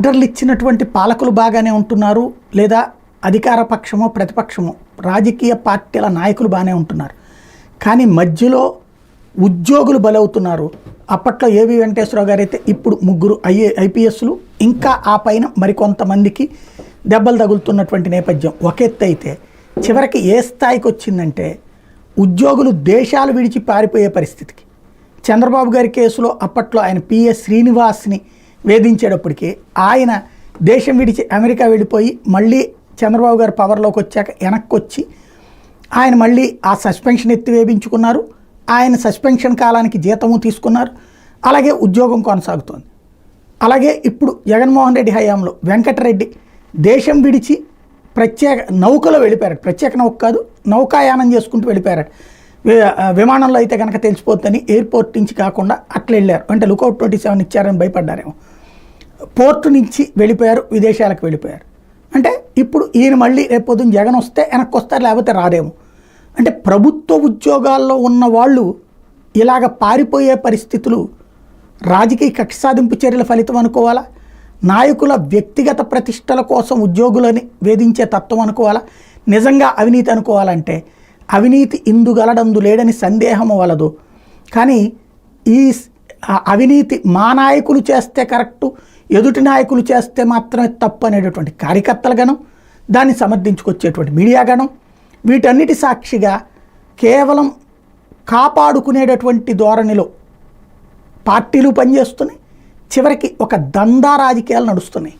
ఆర్డర్లు ఇచ్చినటువంటి పాలకులు బాగానే ఉంటున్నారు, లేదా అధికార పక్షమో ప్రతిపక్షమో రాజకీయ పార్టీల నాయకులు బాగానే ఉంటున్నారు. కానీ మధ్యలో ఉద్యోగులు బలవుతున్నారు. అప్పట్లో ఏవి వెంకటేశ్వరరావు గారు అయితే ఇప్పుడు ముగ్గురు ఐపీఎస్లు, ఇంకా ఆ పైన మరికొంతమందికి దెబ్బలు తగులుతున్నటువంటి నేపథ్యం ఒక ఎత్తు అయితే, చివరికి ఏ స్థాయికి వచ్చిందంటే ఉద్యోగులు దేశాలు విడిచి పారిపోయే పరిస్థితికి. చంద్రబాబు గారి కేసులో అప్పట్లో ఆయన పిఎస్ శ్రీనివాస్ని వేధించేటప్పటికి ఆయన దేశం విడిచి అమెరికా వెళ్ళిపోయి మళ్ళీ చంద్రబాబు గారు పవర్లోకి వచ్చాక వెనక్కి వచ్చి ఆయన మళ్ళీ ఆ సస్పెన్షన్ ఎత్తివేయించుకున్నారు. ఆయన సస్పెన్షన్ కాలానికి జీతము తీసుకున్నారు. అలాగే ఉద్యోగం కొనసాగుతోంది. అలాగే ఇప్పుడు జగన్మోహన్ రెడ్డి హయాంలో వెంకటరెడ్డి దేశం విడిచి ప్రత్యేక నౌకలో వెళ్ళిపోయారు. ప్రత్యేక నౌక కాదు, నౌకాయానం చేసుకుంటూ వెళ్ళిపోయారు. విమానంలో అయితే కనుక తెలిసిపోతుందని ఎయిర్పోర్ట్ నుంచి కాకుండా అట్లా వెళ్ళారు. అంటే లుకౌట్ 27 ఇచ్చారని భయపడ్డారేమో. పోర్టు నుంచి వెళ్ళిపోయారు, విదేశాలకు వెళ్ళిపోయారు. అంటే ఇప్పుడు ఈయన మళ్ళీ రేపొద్దున జగన్ వస్తే వెనక్కి వస్తారు, లేకపోతే రారేమో. అంటే ప్రభుత్వ ఉద్యోగాల్లో ఉన్న వాళ్ళు ఇలాగ పారిపోయే పరిస్థితులు రాజకీయ కక్ష సాధింపు చర్యల ఫలితం అనుకోవాలా, నాయకుల వ్యక్తిగత ప్రతిష్టల కోసం ఉద్యోగులని వేధించే తత్వం అనుకోవాలా, నిజంగా అవినీతి అనుకోవాలంటే అవినీతి ఇందుగలడందు లేడని సందేహము వలదు. కానీ ఈ అవినీతి మా నాయకులు చేస్తే కరెక్టు, ఎదుటి నాయకులు చేస్తే మాత్రమే తప్పు అనేటటువంటి కార్యకర్తల గణం, దాన్ని సమర్థించుకొచ్చేటువంటి మీడియా గణం, వీటన్నిటి సాక్షిగా కేవలం కాపాడుకునేటటువంటి ధోరణిలో పార్టీలు పనిచేస్తున్నాయి. చివరికి ఒక దందా రాజకీయాలు నడుస్తున్నాయి.